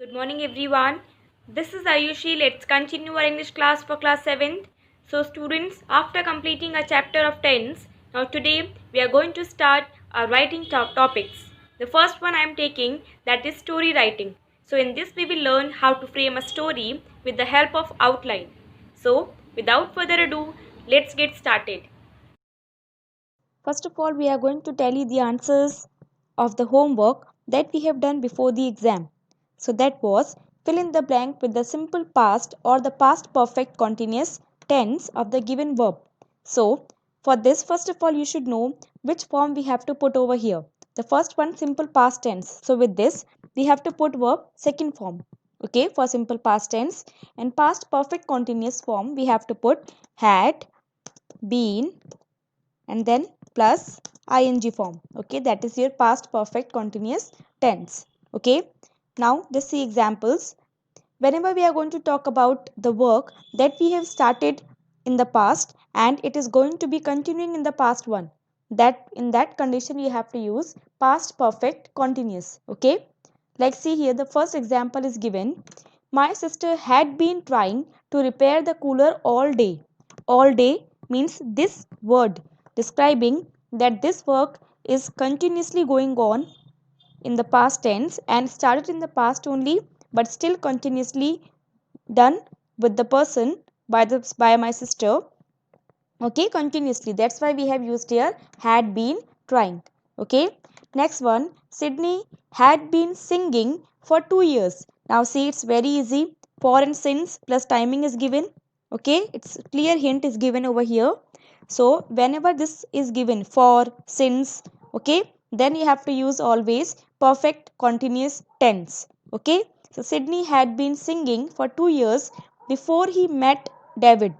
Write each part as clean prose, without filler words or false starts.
Good morning, everyone. This is Ayushi. Let's continue our English class for class 7th. So, students, after completing a chapter of tense, now today we are going to start our writing topics. The first one I am taking, that is story writing. So, in this we will learn how to frame a story with the help of outline. So, without further ado, let's get started. First of all, we are going to tell you the answers of the homework that we have done before the exam. So that was fill in the blank with the simple past or the past perfect continuous tense of the given verb. So for this, first of all, you should know which form we have to put over here. The first one, simple past tense. So with this, we have to put verb second form. Okay, for simple past tense, and past perfect continuous form, we have to put had, been, and then plus ing form. Okay, that is your past perfect continuous tense. Okay, now just see examples. Whenever we are going to talk about the work that we have started in the past and it is going to be continuing in the past one, that in that condition you have to use past perfect continuous. Okay, like see here, the first example is given. My sister had been trying to repair the cooler all day. All day means this word describing that this work is continuously going on in the past tense and started in the past only, but still continuously done with the person by my sister. Okay, continuously, that's why we have used here had been trying. Okay, next one, Sydney had been singing for 2 years. Now see, it's very easy. For and since plus timing is given. Okay, it's clear hint is given over here. So whenever this is given for, since, okay, then you have to use always perfect continuous tense. Okay, so Sydney had been singing for 2 years before he met David.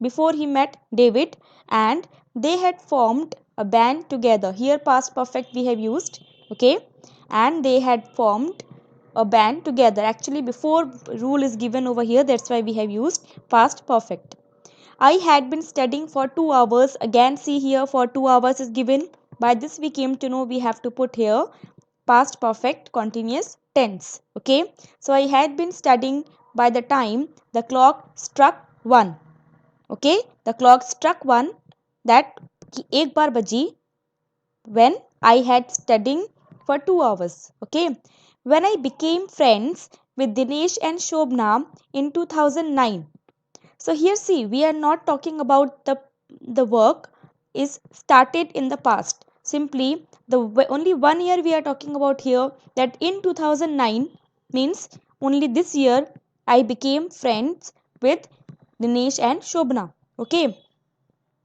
Before he met David, and they had formed a band together. Here past perfect we have used. Okay, and they had formed a band together. Actually before rule is given over here, that's why we have used past perfect. I had been studying for 2 hours. Again see here, for 2 hours is given. By this we came to know we have to put here past perfect continuous tense. Okay, so I had been studying by the time the clock struck 1. Okay, the clock struck 1, that कि एक बार बजी when I had studying for 2 hours. Okay, when I became friends with Dinesh and Shobna in 2009. So here see, we are not talking about the work is started in the past. Simply the only 1 year we are talking about here, that in 2009 means only this year I became friends with Dinesh and Shobna. Okay,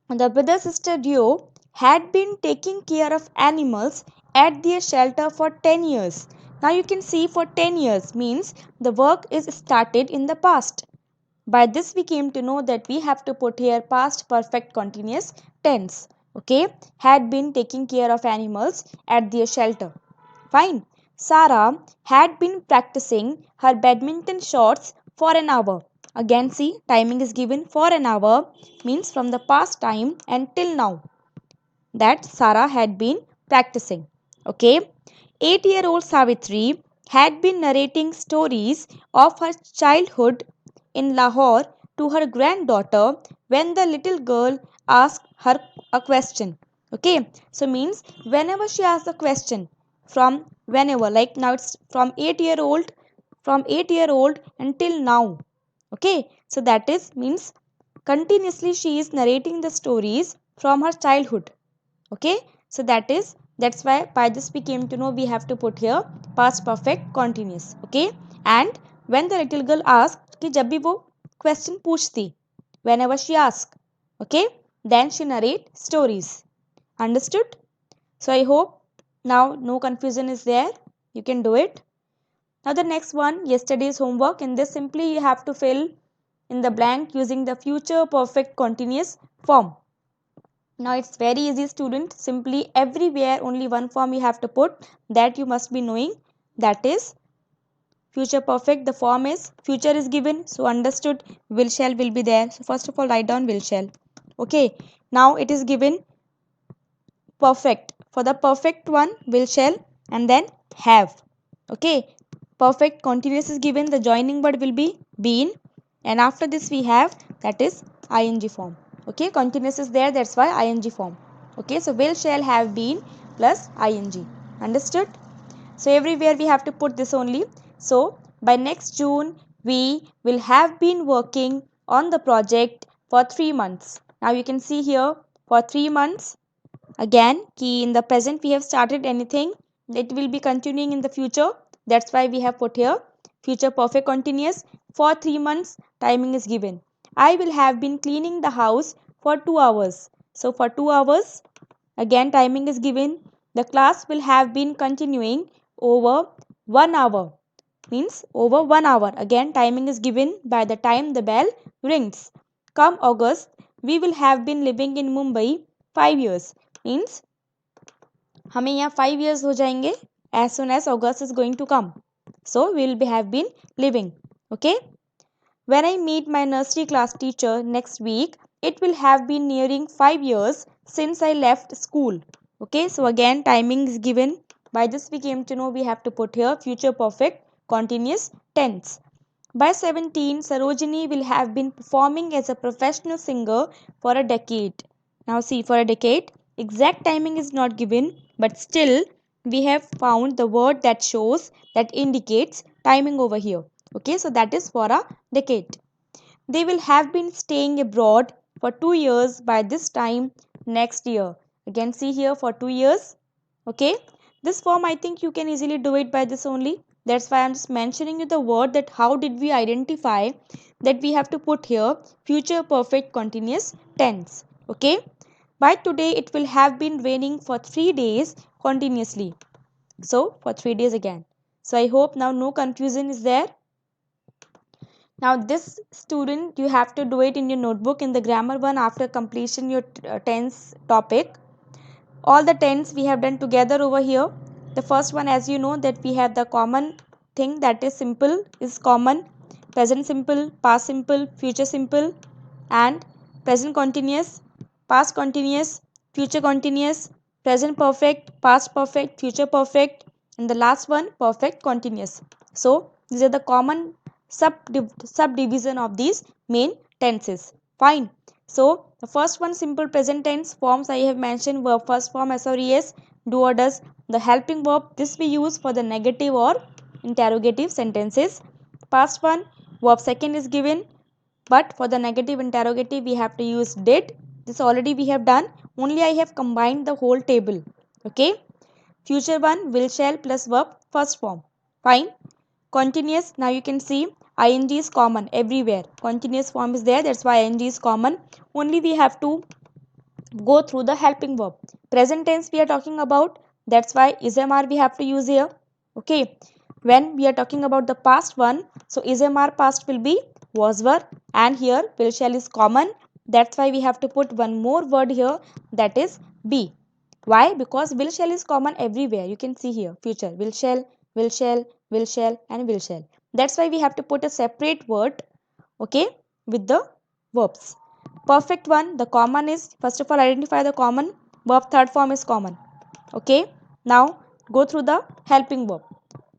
the brother sister duo had been taking care of animals at their shelter for 10 years. Now you can see, for 10 years means the work is started in the past. By this we came to know that we have to put here past perfect continuous tense. Okay, had been taking care of animals at their shelter. Fine. Sarah had been practicing her badminton shots for an hour. Again see, timing is given. For an hour means from the past time until now that Sarah had been practicing. Okay. 8-year-old Savitri had been narrating stories of her childhood in Lahore to her granddaughter when the little girl asked her a question. Okay, so means whenever she asks a question, from whenever, like now it's from 8-year old until now. Okay, so that is means continuously she is narrating the stories from her childhood. Okay, so that's why by this we came to know we have to put here past perfect continuous. Okay, and when the little girl asked कि जब भी वो question पूछती, whenever she asked, okay, then she narrate stories. Understood? So I hope now no confusion is there. You can do it. Now the next one, yesterday's homework. In this simply you have to fill in the blank using the future perfect continuous form. Now it's very easy, student. Simply everywhere only one form you have to put, that you must be knowing, that is future perfect. The form is future is given, so understood will shall will be there. So first of all write down will shall. Okay, now it is given perfect. For the perfect one will shall and then have. Okay, perfect continuous is given, the joining word will be been, and after this we have that is ing form. Okay, continuous is there, that's why ing form. Okay, so will shall have been plus ing. Understood? So everywhere we have to put this only. So by next June we will have been working on the project for 3 months. Now you can see here for 3 months. Again, key in the present we have started anything, it will be continuing in the future. That's why we have put here future perfect continuous. For 3 months timing is given. I will have been cleaning the house for 2 hours. So for 2 hours, again timing is given. The class will have been continuing over 1 hour. Means over 1 hour. Again timing is given by the time the bell rings. Come August, we will have been living in Mumbai 5 years. Means हमें यहाँ 5 years हो जाएंगे as soon as August is going to come. So we will have been living. Okay. When I meet my nursery class teacher next week, it will have been nearing 5 years since I left school. Okay. So again timing is given. By this we came to know we have to put here future perfect continuous tense. By 17, Sarojini will have been performing as a professional singer for a decade. Now see, for a decade, exact timing is not given, but still we have found the word that shows, that indicates timing over here. Okay, so that is for a decade. They will have been staying abroad for 2 years by this time next year. Again see here for 2 years. Okay, this form I think you can easily do it by this only. That's why I'm just mentioning you the word that how did we identify that we have to put here future perfect continuous tense. Okay, by today it will have been raining for 3 days continuously. So for 3 days again. So I hope now no confusion is there. Now this student you have to do it in your notebook in the grammar one after completion your tense topic. All the tense we have done together over here. The first one, as you know, that we have the common thing, that is simple is common, present simple, past simple, future simple, and present continuous, past continuous, future continuous, present perfect, past perfect, future perfect, and the last one perfect continuous. So these are the common subdivision of these main tenses. Fine. So the first one, simple present tense forms I have mentioned, verb first form SOS, do or does. The helping verb, this we use for the negative or interrogative sentences. Past one, verb second is given, but for the negative interrogative we have to use did. This already we have done, only I have combined the whole table. Okay. Future one, will shall plus verb first form. Fine. Continuous, now you can see ing is common everywhere. Continuous form is there, that's why ing is common. Only we have to go through the helping verb. Present tense we are talking about, that's why ismr we have to use here. Okay. When we are talking about the past one, so ismr past will be was were, and here will shall is common. That's why we have to put one more word here, that is be. Why? Because will shall is common everywhere. You can see here future will shall, will shall, will shall, and will shall. That's why we have to put a separate word, okay, with the verbs. Perfect one, the common is, first of all identify the common. Verb third form is common. Okay. Now go through the helping verb.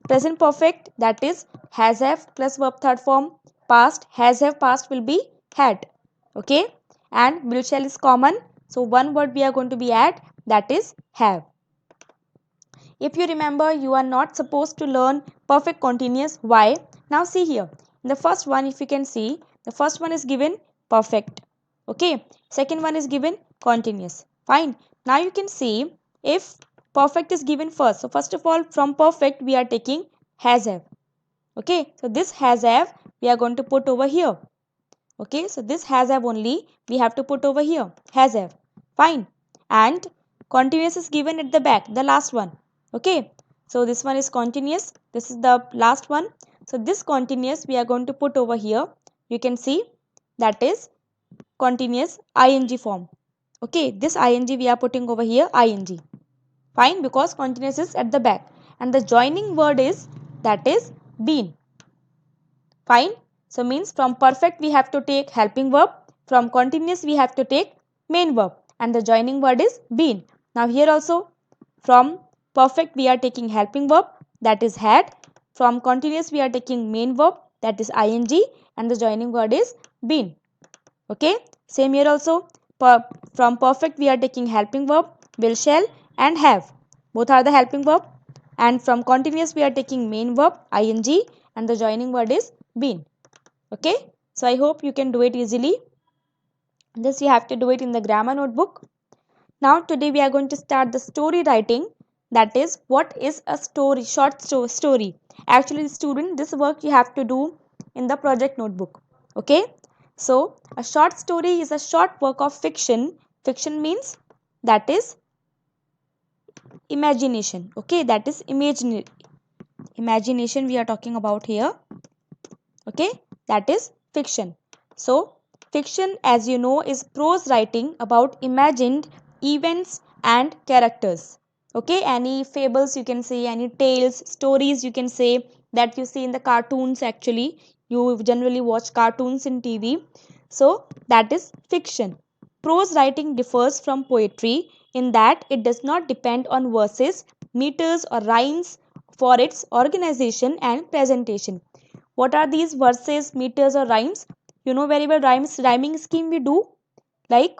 Present perfect, that is has have plus verb third form. Past, has have past will be had. Okay. And will shall is common, so one word we are going to be add, that is have. If you remember, you are not supposed to learn perfect continuous. Why? Now see here. In the first one, if you can see, the first one is given perfect. Okay. Second one is given continuous. Fine. Now you can see if perfect is given first. So first of all, from perfect we are taking has have. Okay. So this has have we are going to put over here. Okay. So this has have only we have to put over here. Has have. Fine. And continuous is given at the back, the last one. Okay. So this one is continuous. This is the last one. So this continuous we are going to put over here. You can see that is continuous ing form. Okay. This ing we are putting over here ing. Fine, because continuous is at the back. And the joining word is, that is been. Fine. So means from perfect we have to take helping verb. From continuous we have to take main verb. And the joining word is been. Now here also from perfect we are taking helping verb, that is had. From continuous we are taking main verb, that is ing, and the joining word is been. Okay, same here also. From perfect we are taking helping verb, will, shall, and have. Both are the helping verb. And from continuous we are taking main verb, ing, and the joining word is been. Okay, so I hope you can do it easily. This you have to do it in the grammar notebook. Now today we are going to start the story writing. That is, what is a story, short story. Actually student, this work you have to do in the project notebook. Okay, so a short story is a short work of fiction. Fiction means that is imagination. Okay, that is imagination we are talking about here. Okay, that is fiction. So fiction, as you know, is prose writing about imagined events and characters. Okay, any fables you can say, any tales, stories you can say, that you see in the cartoons. Actually you generally watch cartoons in TV, so that is fiction. Prose writing differs from poetry in that it does not depend on verses, meters, or rhymes for its organization and presentation. What are these verses, meters, or rhymes? You know very well rhymes, rhyming scheme we do. Like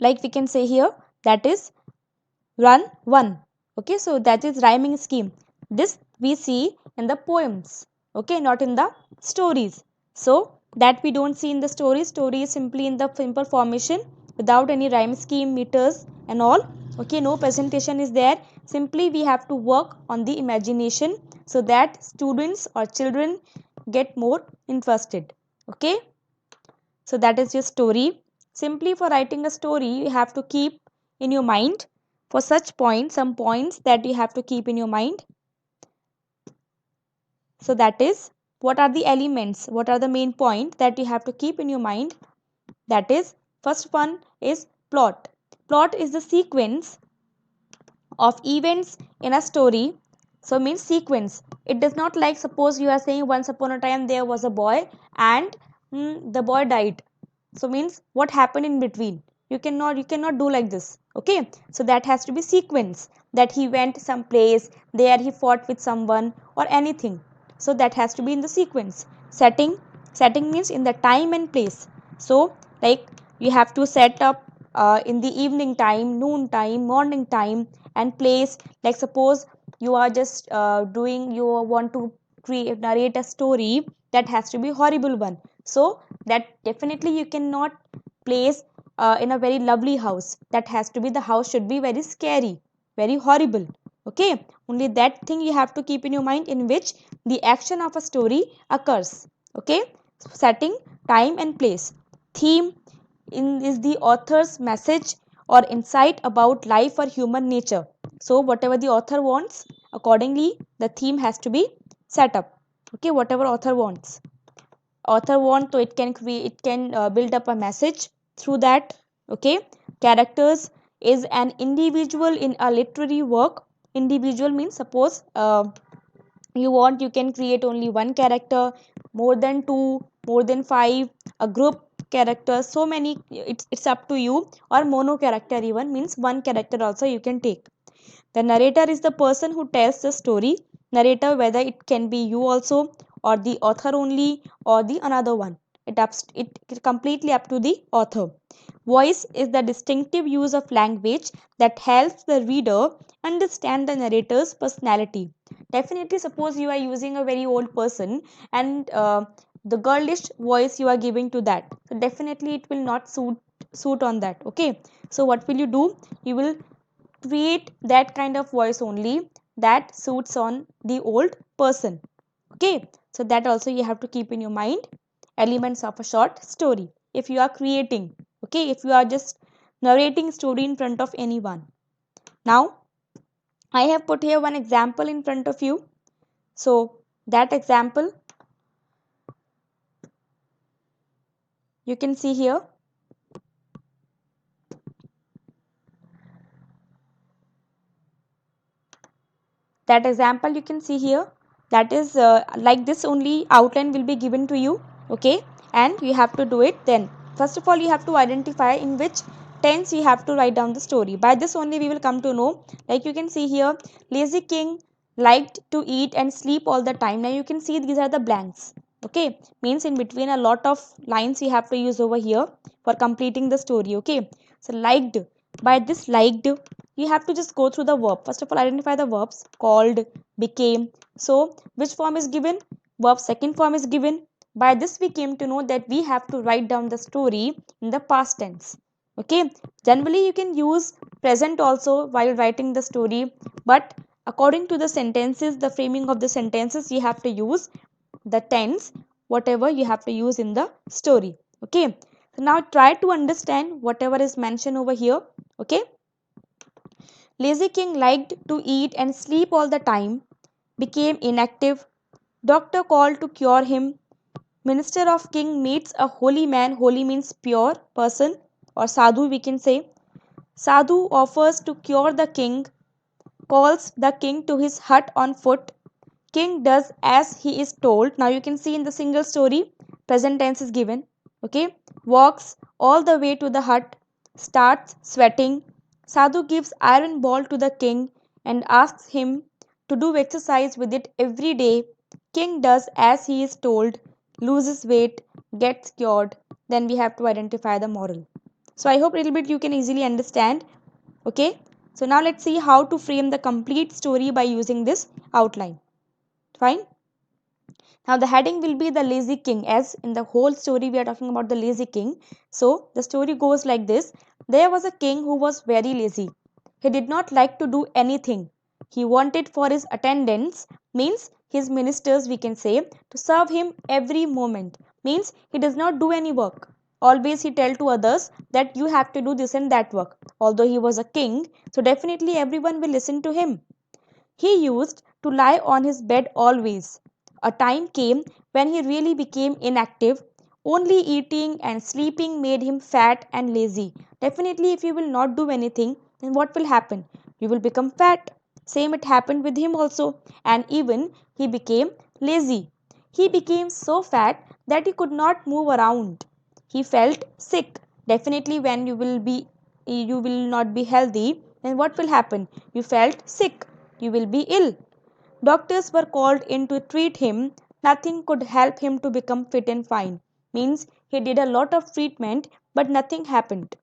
we can say here, that is run one. Okay, so that is rhyming scheme. This we see in the poems. Okay, not in the stories. So that we don't see in the story. Story is simply in the simple formation without any rhyme scheme, meters and all. Okay, no presentation is there. Simply we have to work on the imagination so that students or children get more interested. Okay, so that is your story. Simply for writing a story, you have to keep in your mind for such points, some points that you have to keep in your mind. So that is, what are the elements, what are the main points that you have to keep in your mind? That is, first one is plot. Plot is the sequence of events in a story. So means sequence. It does not like, suppose you are saying once upon a time there was a boy and the boy died. So means what happened in between. You cannot do like this. Okay, so that has to be sequence, that he went some place, there he fought with someone or anything. So that has to be in the sequence. Setting means in the time and place. So like you have to set up in the evening time, noon time, morning time, and place. Like suppose you are just you want to narrate a story that has to be horrible one. So that definitely you cannot place in a very lovely house. That has to be, the house should be very scary, very horrible. Okay, only that thing you have to keep in your mind in which the action of a story occurs. Okay, setting, time and place. Theme is the author's message or insight about life or human nature. So whatever the author wants, accordingly the theme has to be set up. Okay, whatever author wants, so it can create, it can build up a message through that. Okay, characters is an individual in a literary work. Individual means, suppose you want, you can create only one character, more than two, more than five, a group character, so many, it's up to you. Or mono character even means one character also you can take. The narrator is the person who tells the story. Narrator, whether it can be you also, or the author only, or the another one. It completely up to the author. Voice is the distinctive use of language that helps the reader understand the narrator's personality. Definitely, suppose you are using a very old person and the girlish voice you are giving to that. So definitely it will not suit on that. Okay. So what will you do? You will create that kind of voice only that suits on the old person. Okay, so that also you have to keep in your mind. Elements of a short story, if you are creating. Okay, if you are just narrating story in front of anyone. Now I have put here one example in front of you. So that example you can see here. That example you can see here, that is like this only outline will be given to you. Okay, and you have to do it. Then first of all you have to identify in which tense you have to write down the story. By this only we will come to know. Like you can see here, lazy king liked to eat and sleep all the time. Now you can see these are the blanks. Okay, means in between a lot of lines you have to use over here for completing the story. Okay, so liked, by this liked you have to just go through the verb. First of all, identify the verbs: called, became. So which form is given? Verb second form is given. By this we came to know that we have to write down the story in the past tense. Okay, generally you can use present also while writing the story, but according to the sentences, the framing of the sentences, you have to use the tense, whatever you have to use in the story. Okay, so now try to understand whatever is mentioned over here. Okay, lazy king liked to eat and sleep all the time, became inactive. Doctor called to cure him. Minister of king meets a holy man. Holy means pure person, or sadhu we can say. Sadhu offers to cure the king, calls the king to his hut on foot. King does as he is told. Now you can see in the single story, present tense is given. Okay, walks all the way to the hut, starts sweating. Sadhu gives iron ball to the king and asks him to do exercise with it every day. King does as he is told, loses weight, gets cured. Then we have to identify the moral. So I hope a little bit you can easily understand. Okay, so now let's see how to frame the complete story by using this outline. Fine. Now the heading will be the lazy king, as in the whole story we are talking about the lazy king. So the story goes like this. There was a king who was very lazy. He did not like to do anything. He wanted for his attendants, means his ministers we can say, to serve him every moment. Means he does not do any work. Always he tell to others that you have to do this and that work. Although he was a king, so definitely everyone will listen to him. He used to lie on his bed always. A time came when he really became inactive. Only eating and sleeping made him fat and lazy. Definitely, if you will not do anything, then what will happen? You will become fat. Same it happened with him also. And even he became lazy. He became so fat that he could not move around. He felt sick. Definitely, when you will not be healthy, then what will happen? You felt sick. You will be ill. Doctors were called in to treat him. Nothing could help him to become fit and fine. Means he did a lot of treatment, but nothing happened.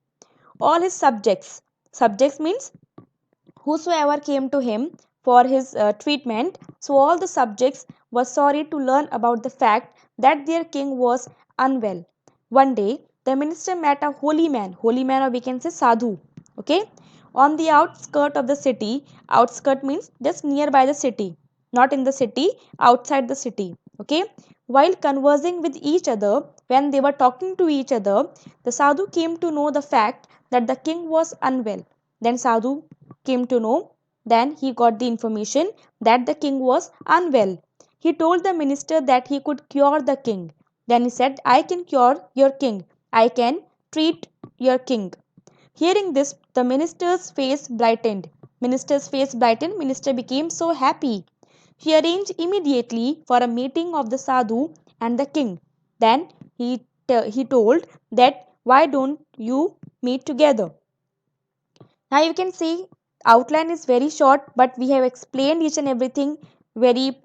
All his subjects means whosoever came to him for his treatment, so all the subjects were sorry to learn about the fact that their king was unwell. One day, the minister met a holy man, or we can say sadhu, okay, on the outskirt of the city. Outskirt means just nearby the city, not in the city, outside the city, okay. While conversing with each other, when they were talking to each other, the sadhu came to know the fact that the king was unwell. Then sadhu came to know, then he got the information that the king was unwell. He told the minister that he could cure the king. Then he said, I can cure your king. I can treat your king. Hearing this, the minister's face brightened. Minister's face brightened. Minister became so happy. He arranged immediately for a meeting of the sadhu and the king. Then he told that why don't you meet together? Now you can see outline is very short, but we have explained each and everything very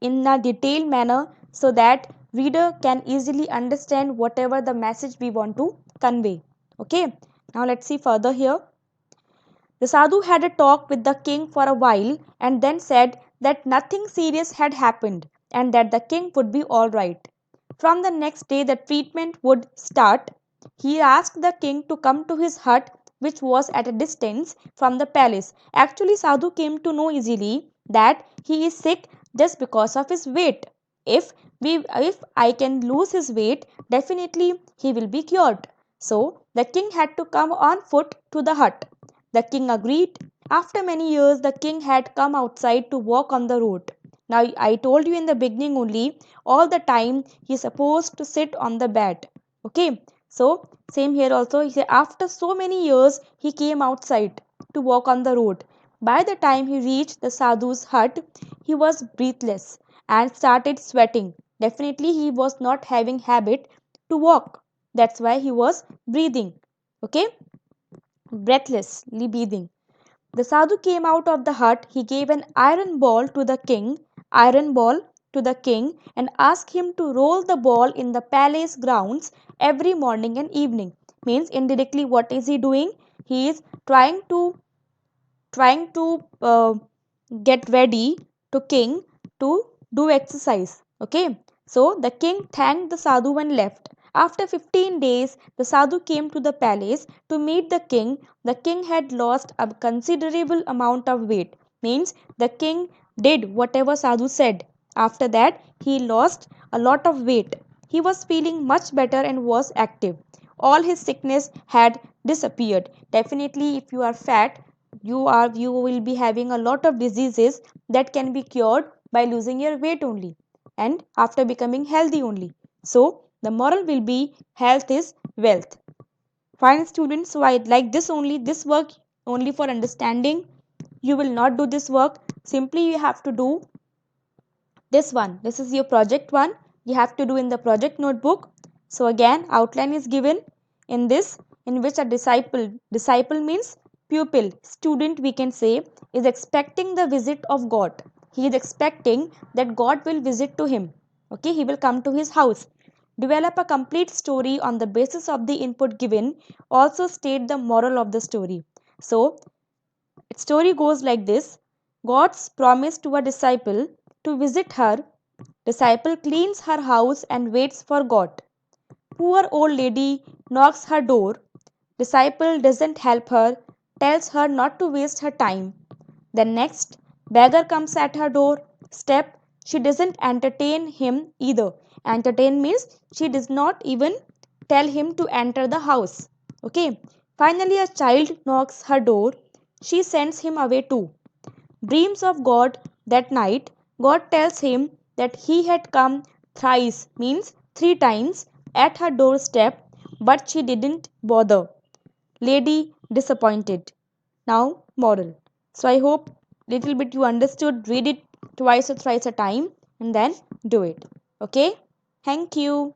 in a detailed manner so that reader can easily understand whatever the message we want to convey. Okay, now let's see further here. The sadhu had a talk with the king for a while and then said that nothing serious had happened and that the king would be all right. From the next day, the treatment would start. He asked the king to come to his hut, which was at a distance from the palace. Actually, Sadhu came to know easily that he is sick just because of his weight. If I can lose his weight, definitely he will be cured. So the king had to come on foot to the hut. The king agreed. After many years, the king had come outside to walk on the road. Now, I told you in the beginning only, all the time he is supposed to sit on the bed. Okay, so same here also. He said after so many years, he came outside to walk on the road. By the time he reached the sadhu's hut, he was breathless and started sweating. Definitely, he was not having habit to walk. That's why he was breathing. Okay, breathlessly breathing. The sadhu came out of the hut. He gave an iron ball to the king, and asked him to roll the ball in the palace grounds every morning and evening. Means indirectly, what is he doing? He is trying to get ready to king to do exercise. Okay, so the king thanked the sadhu and left. After 15 days, the sadhu came to the palace to meet the king. The king had lost a considerable amount of weight. Means the king did whatever sadhu said. After that, he lost a lot of weight. He was feeling much better and was active. All his sickness had disappeared. Definitely, if you are fat, you will be having a lot of diseases that can be cured by losing your weight only and after becoming healthy only. So the moral will be health is wealth. Fine students, so I like this work only for understanding. You will not do this work. Simply you have to do this one. This is your project one. You have to do in the project notebook. So again, outline is given in this, in which a disciple means pupil, student we can say, is expecting the visit of God. He is expecting that God will visit to him. Okay, he will come to his house. Develop a complete story on the basis of the input given. Also state the moral of the story. So its story goes like this. God's promise to a disciple to visit her. Disciple cleans her house and waits for God. Poor old lady knocks her door. Disciple doesn't help her, tells her not to waste her time. Then next, beggar comes at her door. Step, she doesn't entertain him either. Entertain means she does not even tell him to enter the house. Okay. Finally, a child knocks her door. She sends him away too. Dreams of God that night. God tells him that he had come thrice, means three times, at her doorstep, but she didn't bother. Lady disappointed. Now, moral. So, I hope little bit you understood. Read it twice or thrice a time and then do it. Okay? Thank you.